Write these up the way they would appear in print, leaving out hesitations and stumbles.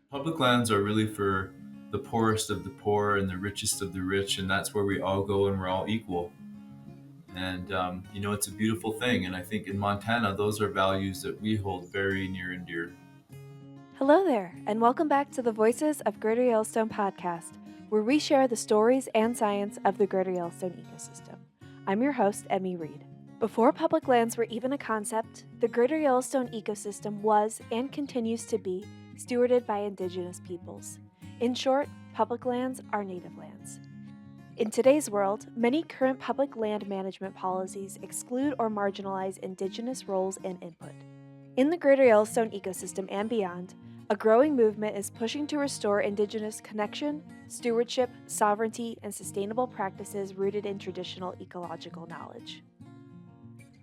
Public lands are really for the poorest of the poor and the richest of the rich, and that's where we all go and we're all equal. And, it's a beautiful thing. And I think in Montana, those are values that we hold very near and dear. Hello there, and welcome back to the Voices of Greater Yellowstone podcast, where we share the stories and science of the Greater Yellowstone ecosystem. I'm your host, Emmy Reed. Before public lands were even a concept, the Greater Yellowstone ecosystem was and continues to be stewarded by Indigenous peoples. In short, public lands are native lands. In today's world, many current public land management policies exclude or marginalize Indigenous roles and input. In the Greater Yellowstone ecosystem and beyond, a growing movement is pushing to restore Indigenous connection, stewardship, sovereignty, and sustainable practices rooted in traditional ecological knowledge.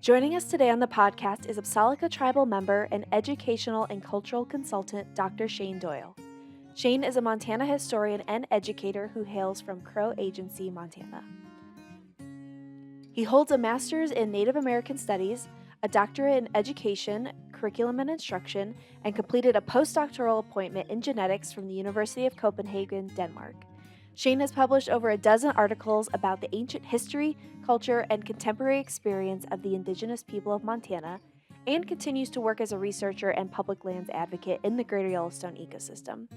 Joining us today on the podcast is Apsáalooke Tribal member and educational and cultural consultant Dr. Shane Doyle. Shane is a Montana historian and educator who hails from Crow Agency, Montana. He holds a master's in Native American Studies, a doctorate in education, curriculum and instruction, and completed a postdoctoral appointment in genetics from the University of Copenhagen, Denmark. Shane has published over a dozen articles about the ancient history, culture, and contemporary experience of the Indigenous people of Montana, and continues to work as a researcher and public lands advocate in the Greater Yellowstone ecosystem.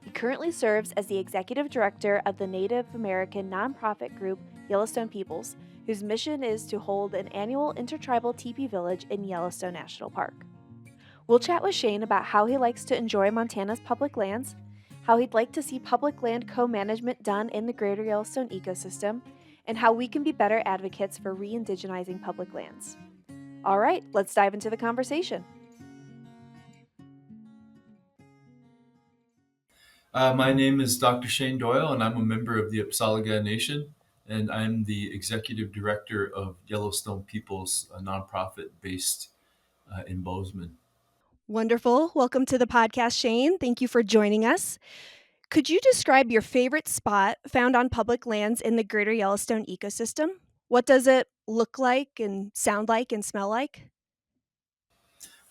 He currently serves as the executive director of the Native American nonprofit group Yellowstone Peoples, whose mission is to hold an annual InterTribal Tipi Village in Yellowstone National Park. We'll chat with Shane about how he likes to enjoy Montana's public lands, how he'd like to see public land co-management done in the Greater Yellowstone ecosystem, and how we can be better advocates for re-indigenizing public lands. All right, let's dive into the conversation. My name is Dr. Shane Doyle, and I'm a member of the Apsáalooke Nation, and I'm the executive director of Yellowstone Peoples, a nonprofit based in Bozeman. Wonderful. Welcome to the podcast, Shane. Thank you for joining us. Could you describe your favorite spot found on public lands in the Greater Yellowstone ecosystem? What does it look like and sound like and smell like?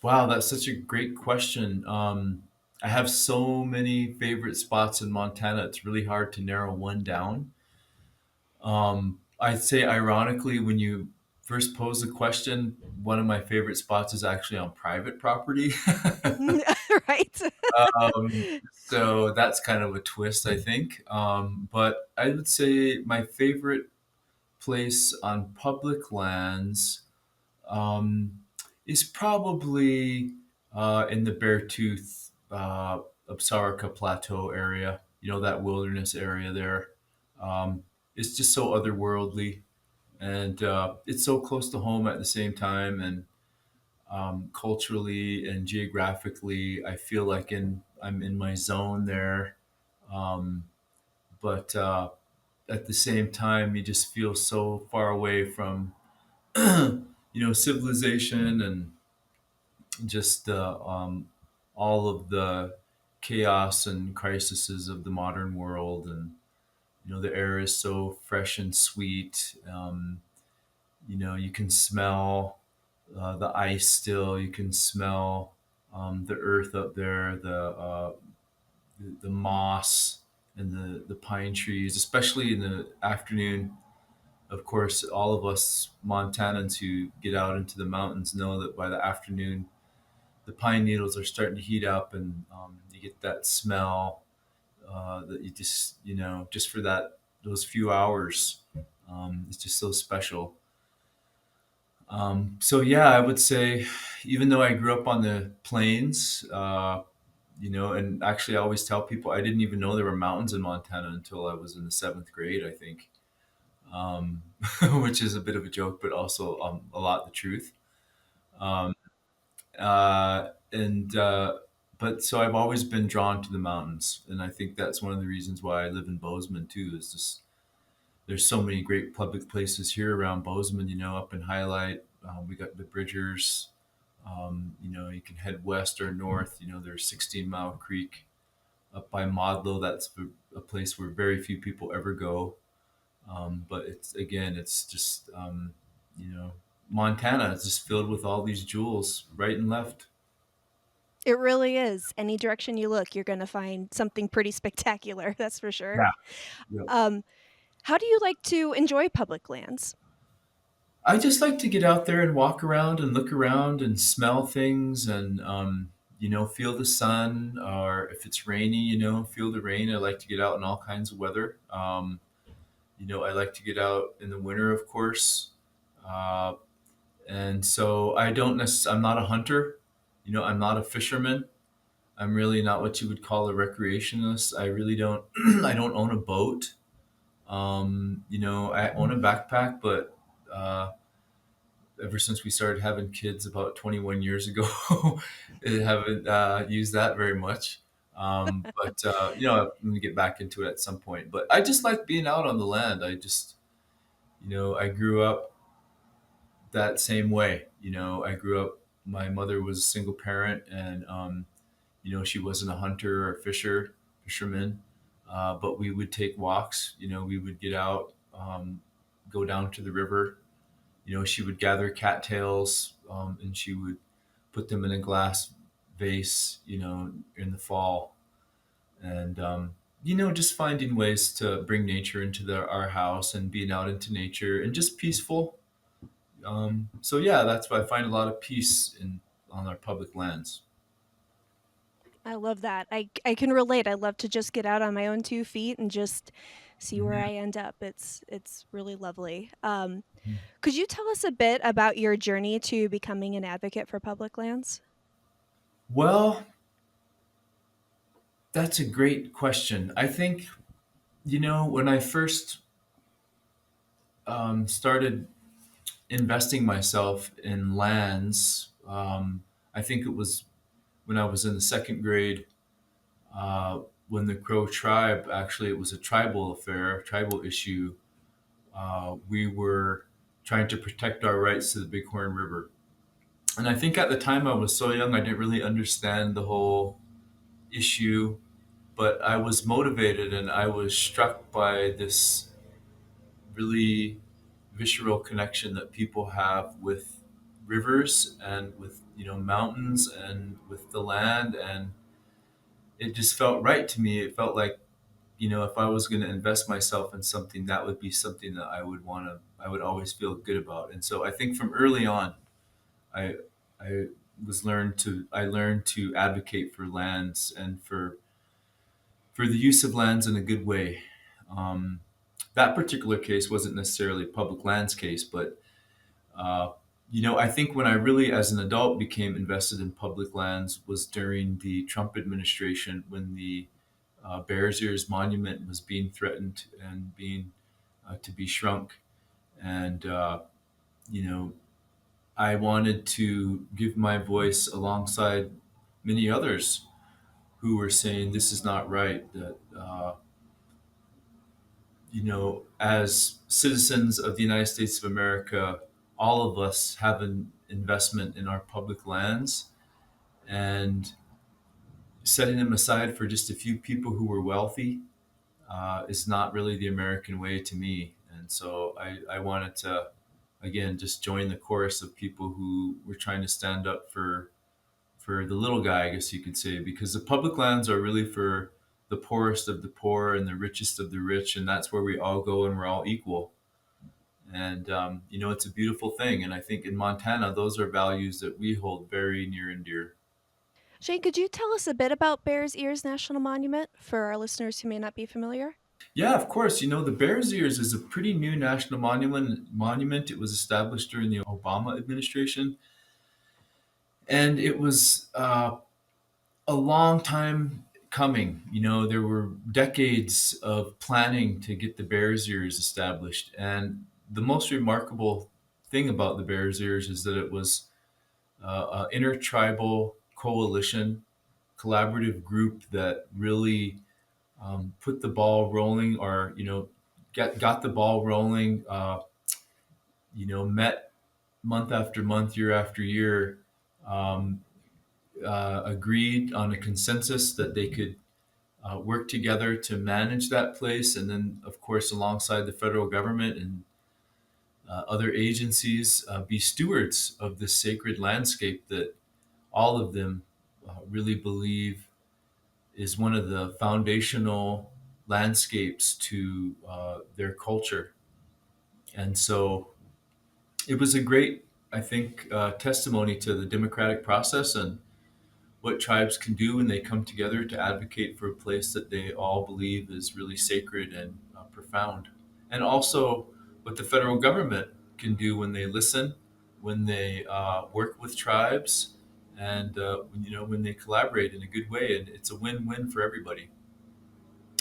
Wow, that's such a great question. I have so many favorite spots in Montana, it's really hard to narrow one down. I'd say, ironically, when you first posed the question, one of my favorite spots is actually on private property. Right. So that's kind of a twist, I think. But I would say my favorite place on public lands um, is probably in the Beartooth, Apsáalooke Plateau area. You know, that wilderness area there. Um, it's just so otherworldly, and it's so close to home at the same time. And culturally and geographically, I feel like I'm in my zone there. Um, but at the same time, you just feel so far away from civilization and just all of the chaos and crises of the modern world. And the air is so fresh and sweet. You can smell the ice still. You can smell the earth up there, the moss and the pine trees, especially in the afternoon. Of course, all of us Montanans who get out into the mountains know that by the afternoon, the pine needles are starting to heat up, and you get that smell that you just for those few hours, it's just so special. So yeah, I would say, even though I grew up on the plains, and actually I always tell people I didn't even know there were mountains in Montana until I was in the seventh grade, I think, um, which is a bit of a joke, but also a lot the truth. Um, and But so I've always been drawn to the mountains, and I think that's one of the reasons why I live in Bozeman too. Is just there's so many great public places here around Bozeman. Up in Highlight, we got the Bridgers. You can head west or north. There's 16 Mile Creek up by Modlow. That's a place where very few people ever go. But it's just Montana is just filled with all these jewels right and left. It really is. Any direction you look, you're gonna find something pretty spectacular, that's for sure. Yeah. Yeah. Um, how do you like to enjoy public lands? I just like to get out there and walk around and look around and smell things and, feel the sun, or if it's rainy, feel the rain. I like to get out in all kinds of weather. I like to get out in the winter, of course. Uh, and so I'm not a hunter. I'm not a fisherman. I'm really not what you would call a recreationalist. I really don't, I don't own a boat. I own a backpack, but, ever since we started having kids about 21 years ago, I haven't used that very much. I'm going to get back into it at some point. But I just like being out on the land. I grew up that same way. I grew up, my mother was a single parent, and, she wasn't a hunter or fisherman. But we would take walks. We would get out, go down to the river. She would gather cattails, and she would put them in a glass vase, in the fall. And, just finding ways to bring nature into our house and being out into nature and just peaceful. So yeah, that's why I find a lot of peace on our public lands. I love that. I can relate. I love to just get out on my own 2 feet and just see where I Mhm. end up. It's really lovely. Could you tell us a bit about your journey to becoming an advocate for public lands? Well, that's a great question. I think, when I first started investing myself in lands, I think it was when I was in the second grade, when the Crow tribe, actually, it was a tribal affair, tribal issue. We were trying to protect our rights to the Bighorn River. And I think at the time I was so young, I didn't really understand the whole issue, but I was motivated and I was struck by this really visceral connection that people have with rivers and with, mountains and with the land. And it just felt right to me. It felt like, if I was going to invest myself in something, that would be something that I would always feel good about. And so I think from early on, I, I I learned to advocate for lands and for the use of lands in a good way. Um, that particular case wasn't necessarily a public lands case, but, uh, I think when I really, as an adult, became invested in public lands was during the Trump administration, when the Bears Ears Monument was being threatened and being to be shrunk. And, you know, I wanted to give my voice alongside many others who were saying this is not right. That, as citizens of the United States of America, all of us have an investment in our public lands, and setting them aside for just a few people who were wealthy is not really the American way to me. And so I wanted to, again, just join the chorus of people who were trying to stand up for the little guy, I guess you could say, because the public lands are really for the poorest of the poor and the richest of the rich, and that's where we all go and we're all equal. And it's a beautiful thing. And I think in Montana, those are values that we hold very near and dear. Shane, could you tell us a bit about Bears Ears National Monument for our listeners who may not be familiar? Yeah, of course. The Bears Ears is a pretty new national monument. It was established during the Obama administration, and it was a long time coming. There were decades of planning to get the Bears Ears established, and the most remarkable thing about the Bears Ears is that it was an intertribal coalition, collaborative group that really put the ball rolling, or got the ball rolling. Met month after month, year after year, um, agreed on a consensus that they could work together to manage that place, and then, of course, alongside the federal government and other agencies, be stewards of this sacred landscape that all of them really believe is one of the foundational landscapes to their culture. And so it was a great, I think, testimony to the democratic process and what tribes can do when they come together to advocate for a place that they all believe is really sacred and profound. And also what the federal government can do when they listen, when they work with tribes, and when they collaborate in a good way, and it's a win-win for everybody.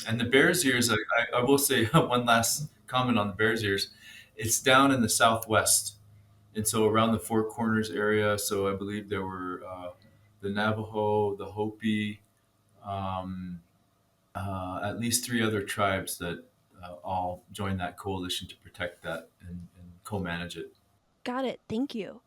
And the Bears Ears, I will say one last comment on the Bears Ears. It's down in the southwest, and so around the Four Corners area. So I believe there were the Navajo, the Hopi, um, at least three other tribes that all joined that coalition to protect that and co-manage it. Got it. Thank you.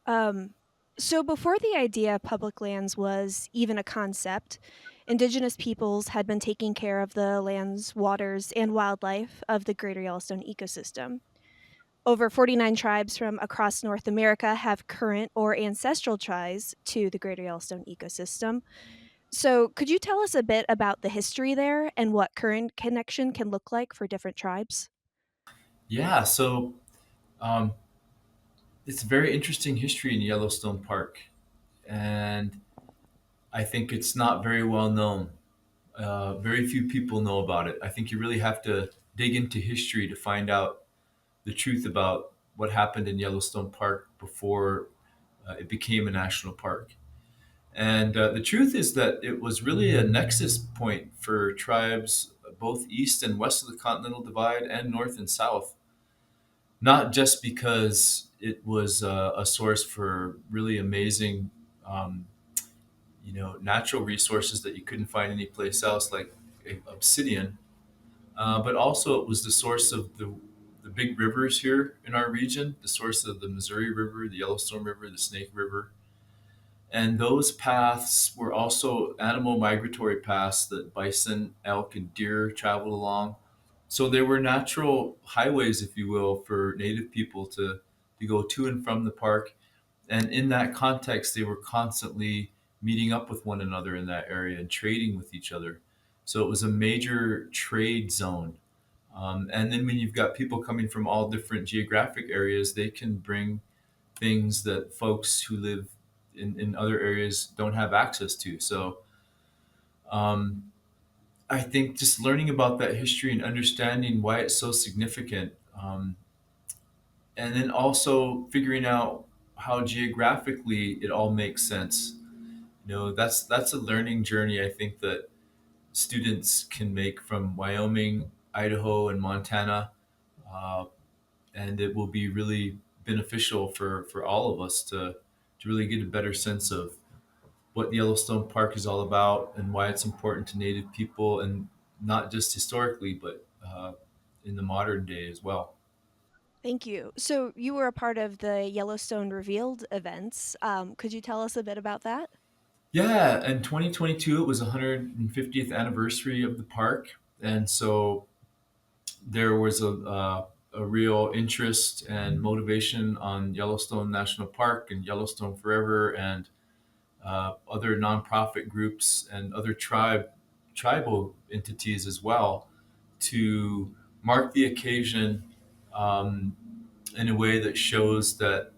Um, so, before the idea of public lands was even a concept, Indigenous peoples had been taking care of the lands, waters, and wildlife of the Greater Yellowstone ecosystem. Over 49 tribes from across North America have current or ancestral ties to the Greater Yellowstone ecosystem. So, could you tell us a bit about the history there and what current connection can look like for different tribes? Yeah, so um, it's a very interesting history in Yellowstone Park, and I think it's not very well known. Very few people know about it. I think you really have to dig into history to find out the truth about what happened in Yellowstone Park before it became a national park. And the truth is that it was really a nexus point for tribes both east and west of the Continental Divide and north and south, not just because it was a source for really amazing, um, natural resources that you couldn't find anyplace else, like obsidian, but also it was the source of the big rivers here in our region, the source of the Missouri River, the Yellowstone River, the Snake River. And those paths were also animal migratory paths that bison, elk, and deer traveled along. So they were natural highways, if you will, for native people to go to and from the park. And in that context, they were constantly meeting up with one another in that area and trading with each other. So it was a major trade zone. And then when you've got people coming from all different geographic areas, they can bring things that folks who live in other areas don't have access to. So um, I think just learning about that history and understanding why it's so significant, and then also figuring out how geographically it all makes sense. That's a learning journey I think that students can make from Wyoming, Idaho, and Montana, uh, and it will be really beneficial for all of us to really get a better sense of what Yellowstone Park is all about and why it's important to Native people, and not just historically, but in the modern day as well. Thank you. So, you were a part of the Yellowstone Revealed events. Could you tell us a bit about that? Yeah, in 2022, it was 150th anniversary of the park, and so there was a real interest and motivation on Yellowstone National Park and Yellowstone Forever, and other nonprofit groups and other tribal entities as well, to mark the occasion, um, in a way that shows that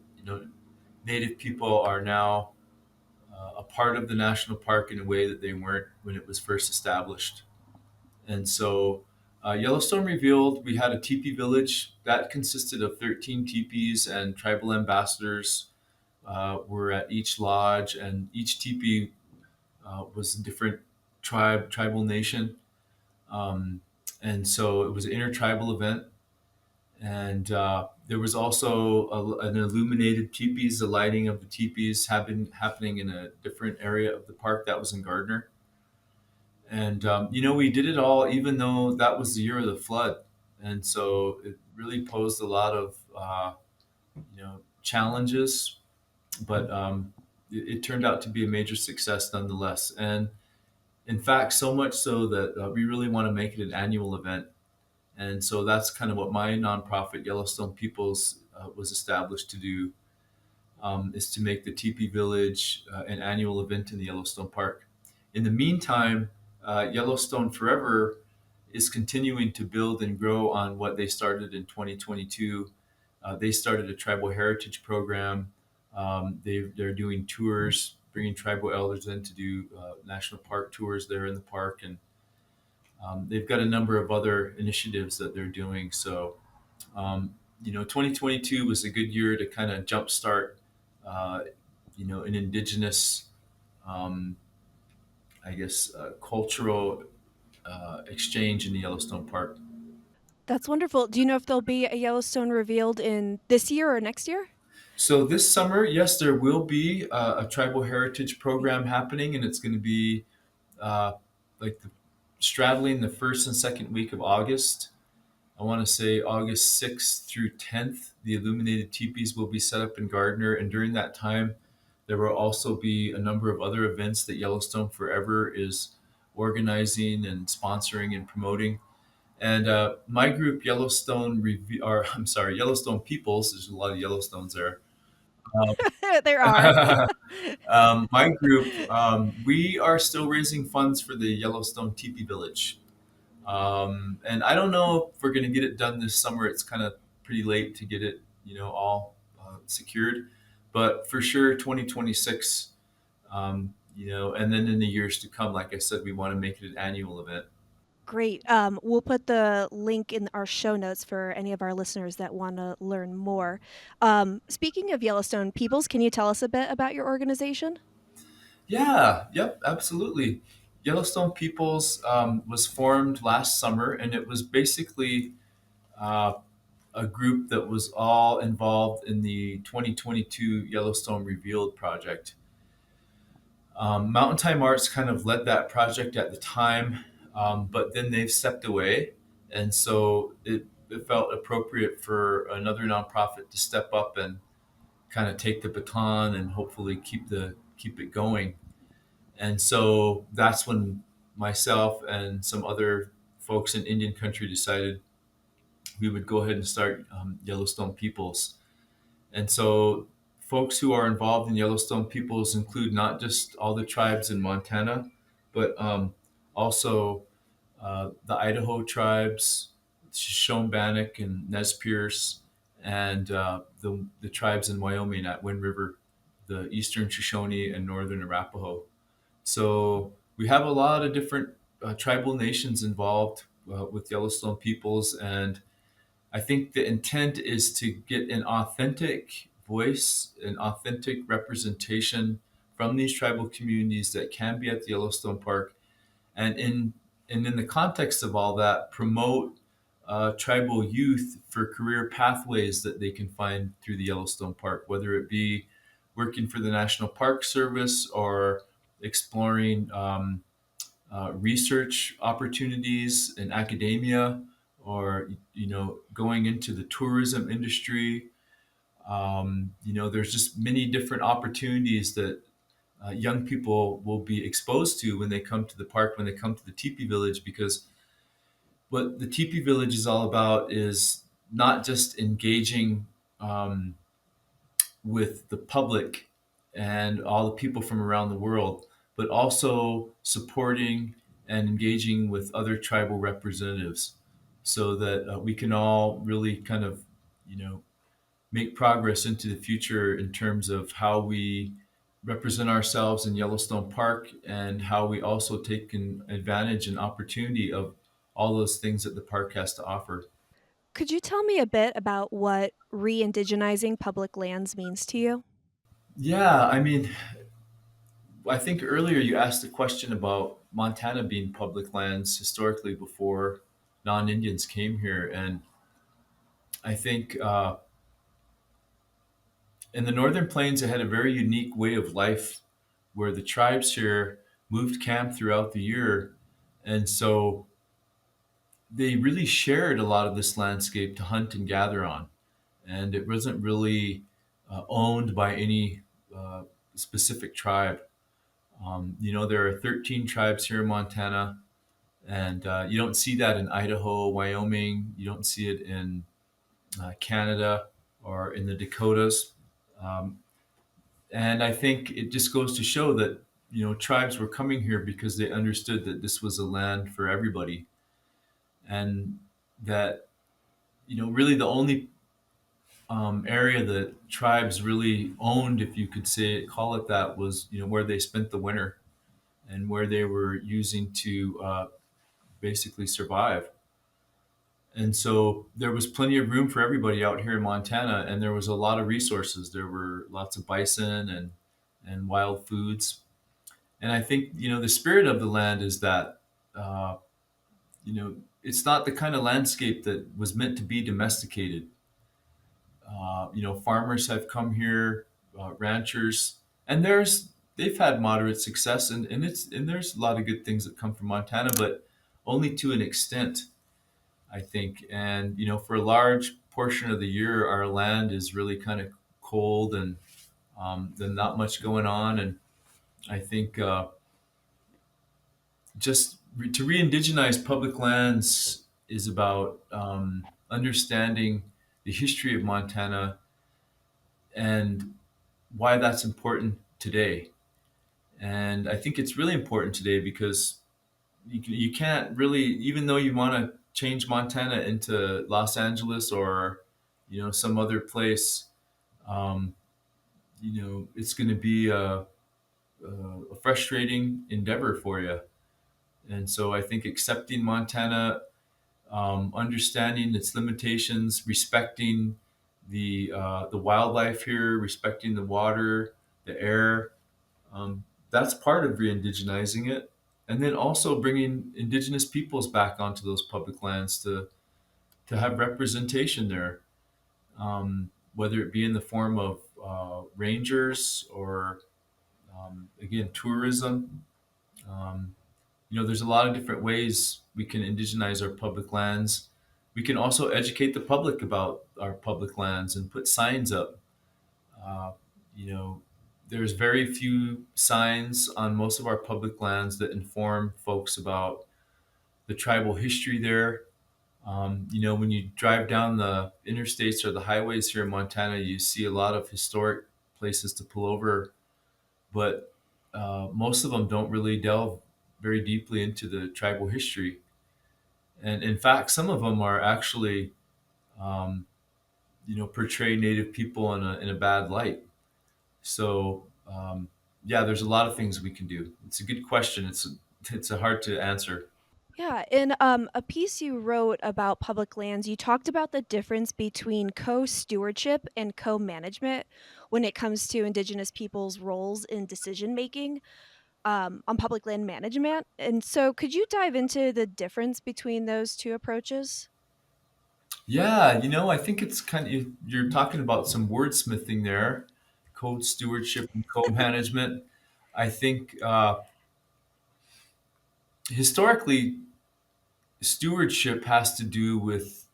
Native people are now a part of the national park in a way that they weren't when it was first established. And so, Yellowstone Revealed, we had a teepee village that consisted of 13 teepees, and tribal ambassadors were at each lodge, and each teepee was a different tribal nation. Um, and so it was an intertribal event. And there was also an illuminated teepees, the lighting of the teepees happening in a different area of the park that was in Gardner. And, we did it all, even though that was the year of the flood. And so it really posed a lot of, challenges, but it turned out to be a major success nonetheless. And in fact, so much so that we really want to make it an annual event. And so that's kind of what my nonprofit, Yellowstone Peoples, was established to do. is to make the Tipi Village an annual event in the Yellowstone Park. In the meantime, Yellowstone Forever is continuing to build and grow on what they started in 2022. They started a tribal heritage program. They're doing tours, bringing tribal elders in to do national park tours there in the park, and they've got a number of other initiatives that they're doing. So, 2022 was a good year to kind of jumpstart, uh, an indigenous, um, I guess, cultural exchange in the Yellowstone Park. That's wonderful. Do you know if there'll be a Yellowstone revealed in this year or next year? So this summer, yes, there will be a tribal heritage program happening, and it's going to be uh, like straddling the first and second week of August. I want to say August 6th through 10th. The illuminated teepees will be set up in Gardner, and during that time, there will also be a number of other events that Yellowstone Forever is organizing and sponsoring and promoting. And my group, or I'm sorry, Yellowstone Peoples. There's a lot of Yellowstones there. There are. My group, we are still raising funds for the Yellowstone Tipi Village. And I don't know if we're going to get it done this summer. It's kind of pretty late to get it, all secured. But for sure, 2026, and then in the years to come, like I said, we want to make it an annual event. Great. We'll put the link in our show notes for any of our listeners that want to learn more. Speaking of Yellowstone Peoples, can you tell us a bit about your organization? Yeah, yep, absolutely. Yellowstone Peoples was formed last summer, and it was basically uh, a group that was all involved in the 2022 Yellowstone Revealed project. Mountain Time Arts kind of led that project at the time, but then they've stepped away. And so it felt appropriate for another nonprofit to step up and kind of take the baton and hopefully keep it going. And so that's when myself and some other folks in Indian country decided we would go ahead and start Yellowstone Peoples. And so folks who are involved in Yellowstone Peoples include not just all the tribes in Montana, but also the Idaho tribes, Shoshone and Nez Perce, and the tribes in Wyoming at Wind River, the Eastern Shoshone and Northern Arapaho. So we have a lot of different tribal nations involved with Yellowstone Peoples, and I think the intent is to get an authentic voice, an authentic representation from these tribal communities that can be at the Yellowstone Park, and in the context of all that, promote tribal youth for career pathways that they can find through the Yellowstone Park, whether it be working for the National Park Service or exploring research opportunities in academia, or going into the tourism industry. There's just many different opportunities that young people will be exposed to when they come to the park, when they come to the teepee village, because what the teepee village is all about is not just engaging um, with the public and all the people from around the world, but also supporting and engaging with other tribal representatives so that we can all really kind of, make progress into the future in terms of how we represent ourselves in Yellowstone Park and how we also take advantage and opportunity of all those things that the park has to offer. Could you tell me a bit about what re-indigenizing public lands means to you? Yeah, I mean, I think earlier you asked a question about Montana being public lands historically before non-Indians came here, and I think in the Northern Plains, it had a very unique way of life where the tribes here moved camp throughout the year, and so they really shared a lot of this landscape to hunt and gather on, and it wasn't really owned by any specific tribe. There are 13 tribes here in Montana, and you don't see that in Idaho, Wyoming. You don't see it in Canada or in the Dakotas. Um, And I think it just goes to show that, tribes were coming here because they understood that this was a land for everybody, and that, really the only area that tribes really owned, if you could call it that, was, where they spent the winter and where they were using to basically survive. And so there was plenty of room for everybody out here in Montana, and there was a lot of resources. There were lots of bison and wild foods. And I think, the spirit of the land is that, uh, it's not the kind of landscape that was meant to be domesticated. Farmers have come here, ranchers, and they've had moderate success, and there's a lot of good things that come from Montana, but only to an extent, I think. And for a large portion of the year, our land is really kind of cold, and there's not much going on. And I think to re-indigenize public lands is about understanding the history of Montana and why that's important today. And I think it's really important today because you can't really, even though you want to change Montana into Los Angeles or some other place, um, it's going to be a frustrating endeavor for you. And so I think accepting Montana, understanding its limitations, respecting the wildlife here, respecting the water, the air, that's part of re-indigenizing it. And then also bringing indigenous peoples back onto those public lands to have representation there, whether it be in the form of rangers or, again, tourism. Um, there's a lot of different ways we can indigenize our public lands. We can also educate the public about our public lands and put signs up. Uh, you know, there's very few signs on most of our public lands that inform folks about the tribal history there. When you drive down the interstates or the highways here in Montana, you see a lot of historic places to pull over, but most of them don't really delve very deeply into the tribal history. And in fact, some of them are actually, um, portray Native people in a bad light. So, yeah, there's a lot of things we can do. It's a good question. It's a hard to answer. Yeah, in a piece you wrote about public lands, you talked about the difference between co-stewardship and co-management when it comes to Indigenous peoples' roles in decision making on public land management. And so, could you dive into the difference between those two approaches? Yeah, I think it's you're talking about some wordsmithing there, code stewardship and co-management. I think historically, stewardship has to do with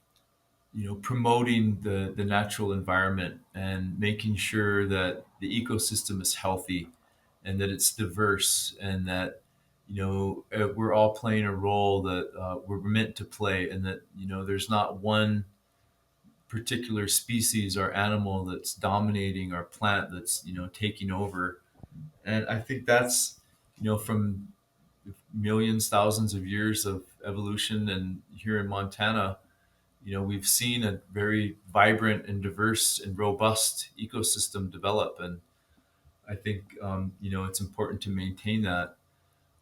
promoting the natural environment and making sure that the ecosystem is healthy and that it's diverse and that we're all playing a role that we're meant to play, and that there's not one particular species or animal that's dominating or plant that's taking over. And I think that's from millions, thousands of years of evolution, and here in Montana, we've seen a very vibrant and diverse and robust ecosystem develop, and I think it's important to maintain that.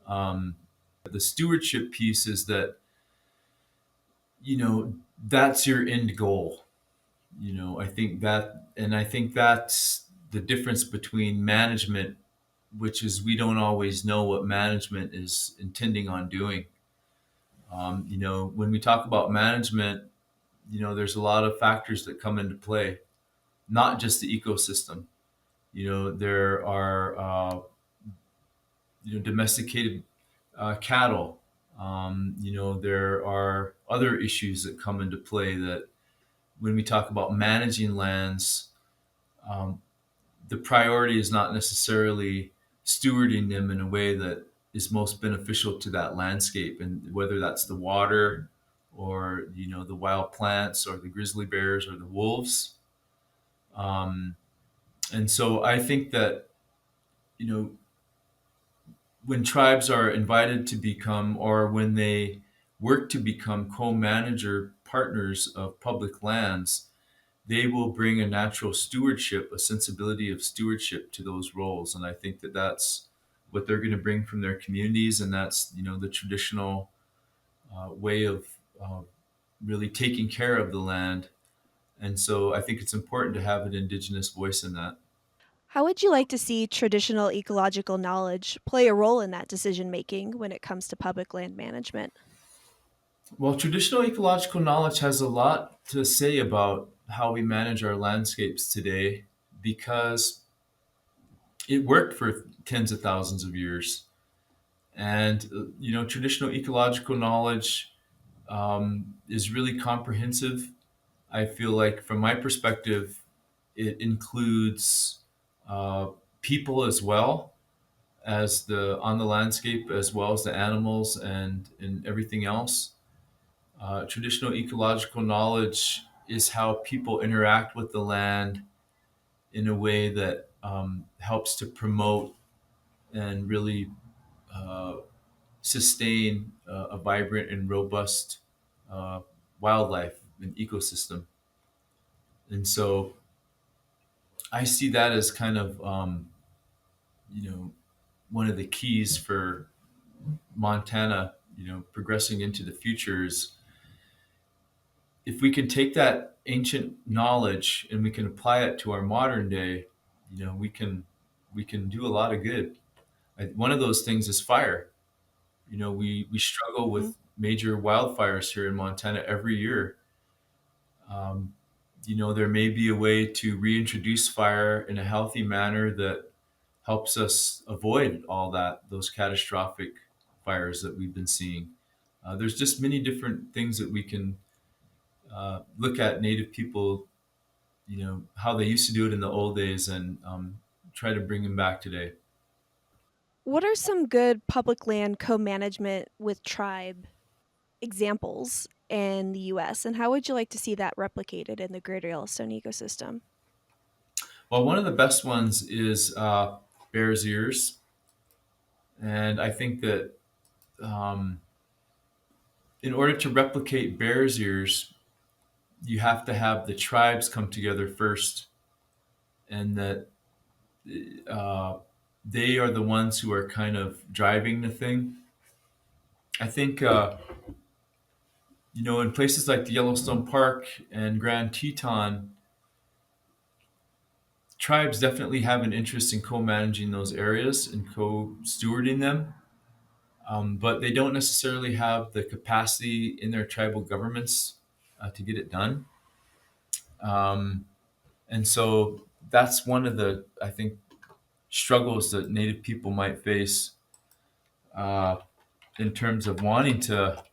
The stewardship piece is that that's your end goal. I think that's the difference between management, which is we don't always know what management is intending on doing. When we talk about management, there's a lot of factors that come into play, not just the ecosystem. There are domesticated cattle. There are other issues that come into play that when we talk about managing lands, um, the priority is not necessarily stewarding them in a way that is most beneficial to that landscape, and whether that's the water or the wild plants or the grizzly bears or the wolves. And so I think that, you know, when tribes are invited to become, or when they work to become co-manager partners of public lands, they will bring a natural stewardship, a sensibility of stewardship to those roles. And I think that that's what they're going to bring from their communities, and that's, the traditional way of really taking care of the land. And so I think it's important to have an Indigenous voice in that. How would you like to see traditional ecological knowledge play a role in that decision making when it comes to public land management? Well, traditional ecological knowledge has a lot to say about how we manage our landscapes today because it worked for tens of thousands of years. And, traditional ecological knowledge is really comprehensive. I feel like, from my perspective, it includes uh, people as well as the on the landscape, as well as the animals and everything else. Traditional ecological knowledge is how people interact with the land in a way that helps to promote and really uh, sustain a vibrant and robust uh, wildlife and ecosystem. And so I see that as kind of, you know, one of the keys for Montana, progressing into the future is if we can take that ancient knowledge and we can apply it to our modern day, we can do a lot of good. One of those things is fire. We struggle Mhm. with major wildfires here in Montana every year. Um, there may be a way to reintroduce fire in a healthy manner that helps us avoid all those catastrophic fires that we've been seeing. There's just many different things that we can look at Native people, how they used to do it in the old days, and try to bring them back today. What are some good public land co management with tribe examples in the US, and how would you like to see that replicated in the Greater Yellowstone ecosystem? Well, one of the best ones is Bears Ears, and I think that um, in order to replicate Bears Ears, you have to have the tribes come together first, and that uh, they are the ones who are kind of driving the thing. I think in places like the Yellowstone Park and Grand Teton, tribes definitely have an interest in co-managing those areas and co-stewarding them, but they don't necessarily have the capacity in their tribal governments to get it done. Um, and so that's one of the, I think, struggles that Native people might face uh, in terms of wanting to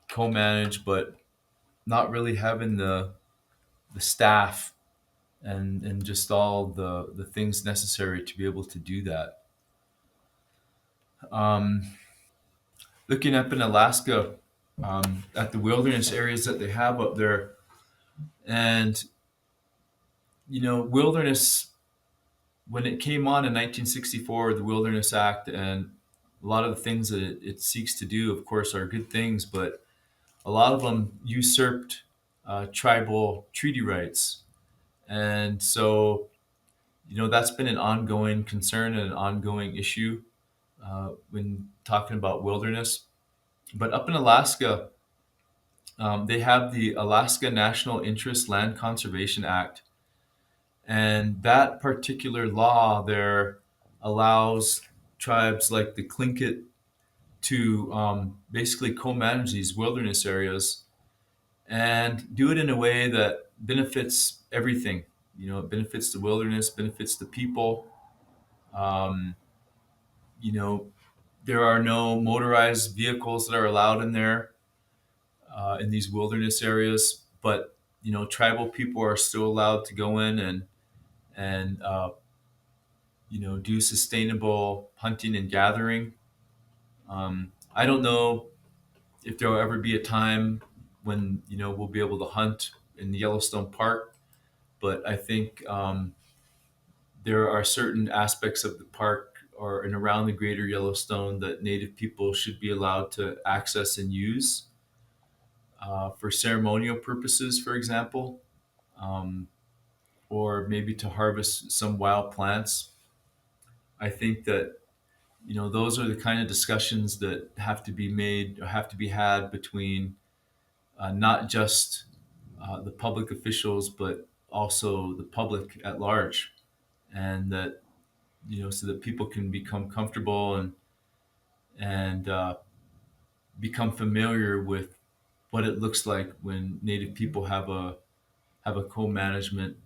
co-manage, but not really having the staff and just all the things necessary to be able to do that. Um, Looking up in Alaska at the wilderness areas that they have up there, and wilderness, when it came on in 1964, the Wilderness Act, and a lot of the things that it seeks to do, of course, are good things, but a lot of them usurped tribal treaty rights. And so, that's been an ongoing concern and an ongoing issue when talking about wilderness. But up in Alaska, they have the Alaska National Interest Land Conservation Act. And that particular law there allows tribes like the Tlingit to basically co manage these wilderness areas and do it in a way that benefits everything. It benefits the wilderness, benefits the people. Um, you know, there are no motorized vehicles that are allowed in there in these wilderness areas, but tribal people are still allowed to go in and do sustainable hunting and gathering. I don't know if there will ever be a time when we'll be able to hunt in the Yellowstone Park, but I think there are certain aspects of the park or and around the Greater Yellowstone that Native people should be allowed to access and use for ceremonial purposes, for example, um, or maybe to harvest some wild plants. I think that those are the kind of discussions that have to be made or have to be had between not just the public officials, but also the public at large, and that so that people can become comfortable and become familiar with what it looks like when Native people have a co-management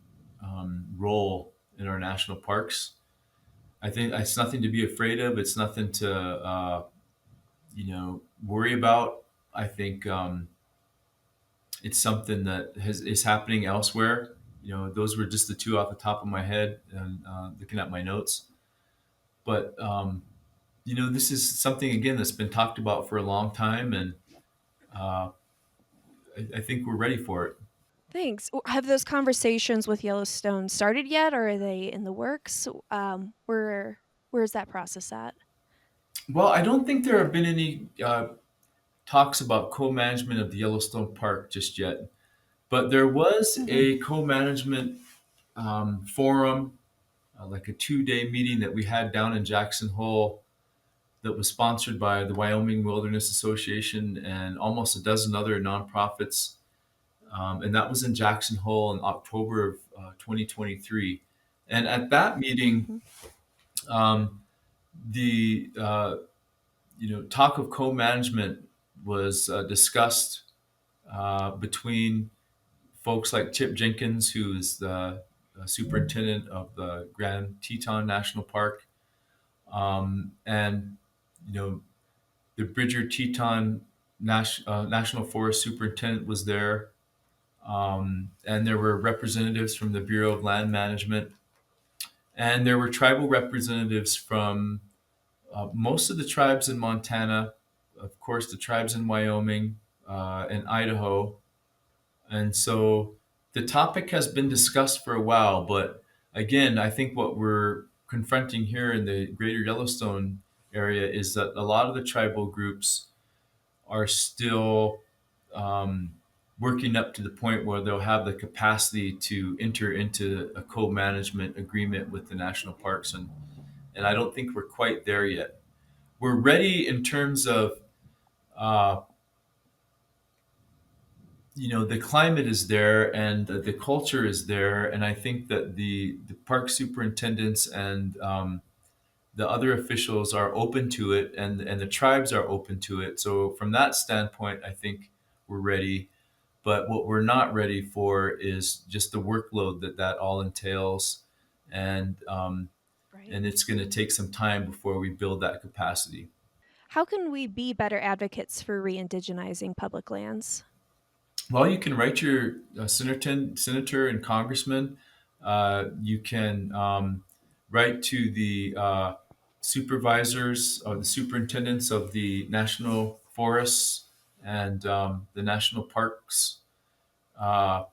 role in our national parks. I think it's nothing to be afraid of. It's nothing to worry about. I think it's something that is happening elsewhere. Those were just the two off the top of my head and looking at my notes. But this is something again that's been talked about for a long time, and uh, I think we're ready for it. Thanks. Have those conversations with Yellowstone started yet, or are they in the works? Where's that process at? Well, I don't think there have been any talks about co-management of the Yellowstone Park just yet, but there was Mhm. a co-management forum, like a 2-day meeting that we had down in Jackson Hole that was sponsored by the Wyoming Wilderness Association and almost a dozen other nonprofits. And that was in Jackson Hole in October of 2023. And at that meeting, Mhm. um, the talk of co-management was discussed between folks like Chip Jenkins, who is the superintendent of the Grand Teton National Park, and you know the Bridger Teton National Forest superintendent was there, and there were representatives from the Bureau of Land Management, and there were tribal representatives from most of the tribes in Montana, of course, the tribes in Wyoming and Idaho. And so the topic has been discussed for a while, but again, I think what we're confronting here in the Greater Yellowstone area is that a lot of the tribal groups are still um, working up to the point where they'll have the capacity to enter into a co-management agreement with the national parks, and I don't think we're quite there yet. We're ready in terms of uh, the climate is there and the culture is there, and I think that the park superintendents and the other officials are open to it, and the tribes are open to it. So from that standpoint, I think we're ready. But what we're not ready for is just the workload that all entails, and Right. and it's going to take some time before we build that capacity. How can we be better advocates for re-indigenizing public lands? Well, you can write your senator and congressman. You can write to the supervisors or the superintendents of the national forests and the national parks. Uh,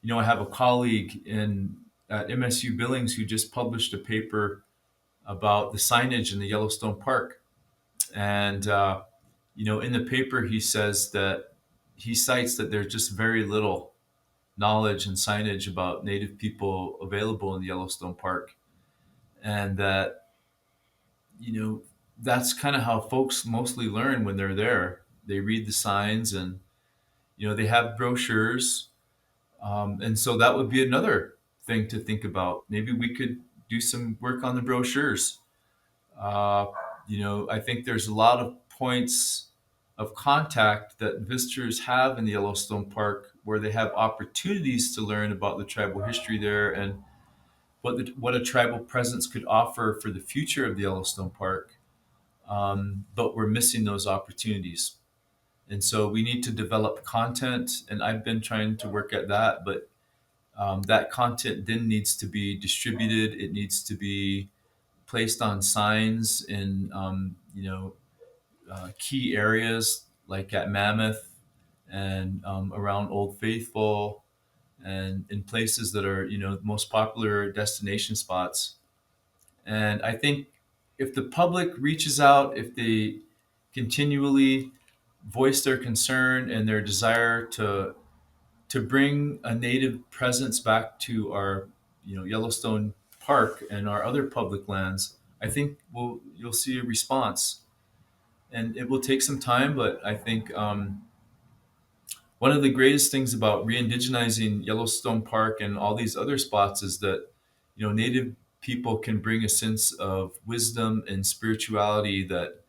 I have a colleague in at MSU Billings who just published a paper about the signage in the Yellowstone Park, and in the paper he says that he cites that there's just very little knowledge and signage about Native people available in the Yellowstone Park, and that you know that's kind of how folks mostly learn when they're there. They read the signs, and they have brochures, and so that would be another thing to think about. Maybe we could do some work on the brochures. Uh, I think there's a lot of points of contact that visitors have in the Yellowstone Park where they have opportunities to learn about the tribal history there and what a tribal presence could offer for the future of the Yellowstone Park. But we're missing those opportunities. And so we need to develop content, and I've been trying to work at that, but that content then needs to be distributed. It needs to be placed on signs in key areas like at Mammoth and around Old Faithful and in places that are most popular destination spots. And I think if the public reaches out, if they continually voice their concern and their desire to bring a native presence back to our, Yellowstone Park and our other public lands, I think you'll see a response. And it will take some time, but I think one of the greatest things about re-indigenizing Yellowstone Park and all these other spots is that, native people can bring a sense of wisdom and spirituality that,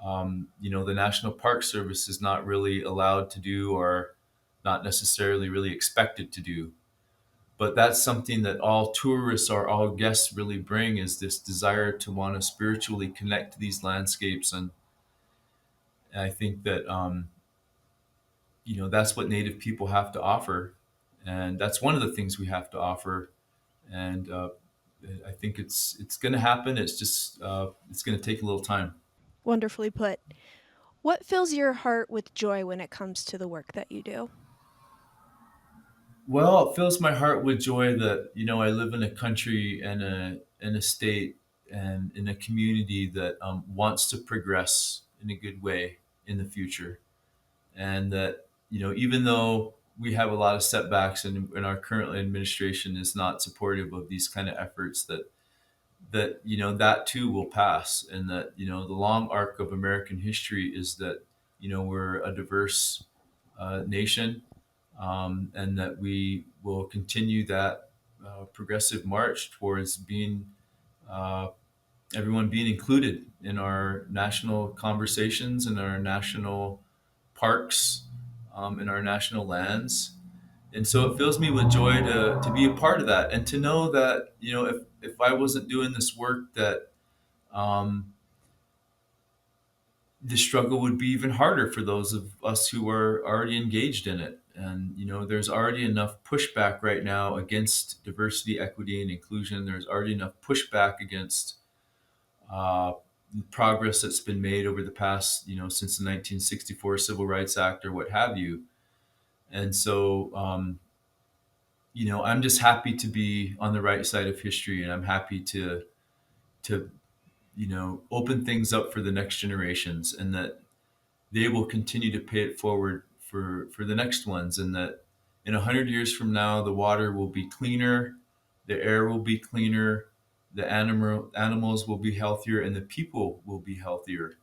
the National Park Service is not really allowed to do, or not necessarily really expected to do. But that's something that all tourists or all guests really bring, is this desire to want to spiritually connect to these landscapes. And I think that, that's what native people have to offer. And that's one of the things we have to offer. And I think it's going to happen. It's just it's going to take a little time. Wonderfully put. What fills your heart with joy when it comes to the work that you do? Well, it fills my heart with joy that, I live in a country and a state and in a community that wants to progress in a good way in the future. And that, even though we have a lot of setbacks, and our current administration is not supportive of these kind of efforts, that that too will pass. And that, the long arc of American history is that, we're a diverse nation, and that we will continue that progressive march towards being uh, everyone being included in our national conversations, in our national parks, in our national lands. And so it fills me with joy to be a part of that, and to know that, if I wasn't doing this work, that um, the struggle would be even harder for those of us who are already engaged in it. And, there's already enough pushback right now against diversity, equity, and inclusion. There's already enough pushback against uh, progress that's been made over the past, since the 1964 Civil Rights Act or what have you. And so, I'm just happy to be on the right side of history, and I'm happy to open things up for the next generations, and that they will continue to pay it forward for the next ones. And that in 100 years from now, the water will be cleaner, the air will be cleaner, the animals will be healthier, and the people will be healthier.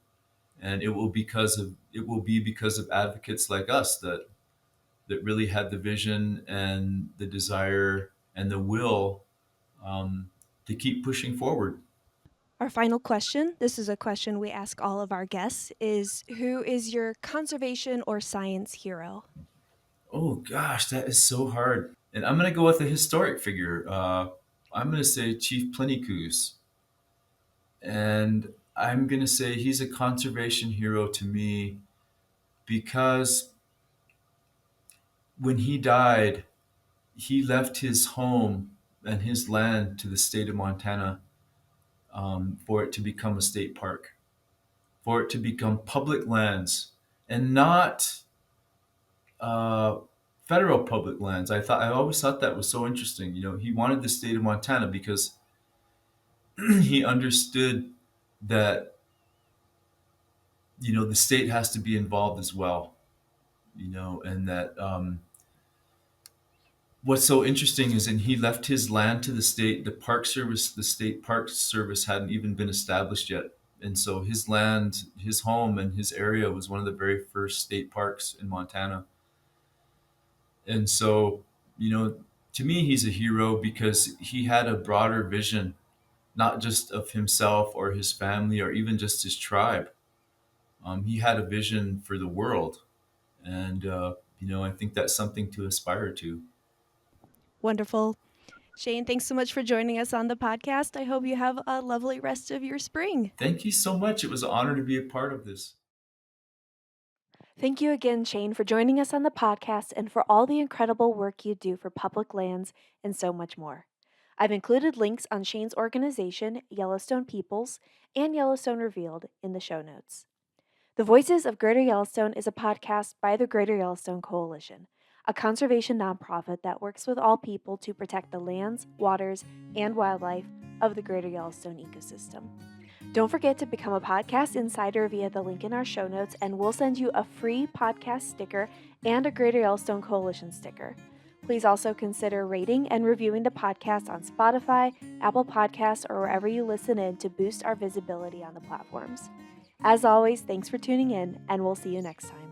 And it will be because of advocates like us that really had the vision and the desire and the will, um, to keep pushing forward. Our final question, this is a question we ask all of our guests, is who is your conservation or science hero? Oh gosh, that is so hard. And I'm going to go with a historic figure. I'm going to say Chief Plenikoos. And I'm going to say he's a conservation hero to me because when he died, he left his home and his land to the state of Montana, for it to become a state park, for it to become public lands, and not uh, federal public lands. I always thought that was so interesting. He wanted the state of Montana because he understood that, the state has to be involved as well. And that, what's so interesting is, and he left his land to the state. The state park service hadn't even been established yet. And so his land, his home, and his area was one of the very first state parks in Montana. And so, to me, he's a hero because he had a broader vision, not just of himself or his family or even just his tribe. He had a vision for the world. And, I think that's something to aspire to. Wonderful. Shane, thanks so much for joining us on the podcast. I hope you have a lovely rest of your spring. Thank you so much. It was an honor to be a part of this. Thank you again, Shane, for joining us on the podcast and for all the incredible work you do for public lands and so much more. I've included links on Shane's organization, Yellowstone Peoples, and Yellowstone Revealed in the show notes. The Voices of Greater Yellowstone is a podcast by the Greater Yellowstone Coalition. a conservation nonprofit that works with all people to protect the lands, waters, and wildlife of the Greater Yellowstone ecosystem. Don't forget to become a podcast insider via the link in our show notes, and we'll send you a free podcast sticker and a Greater Yellowstone Coalition sticker. Please also consider rating and reviewing the podcast on Spotify, Apple Podcasts, or wherever you listen in to boost our visibility on the platforms. As always, thanks for tuning in, and we'll see you next time.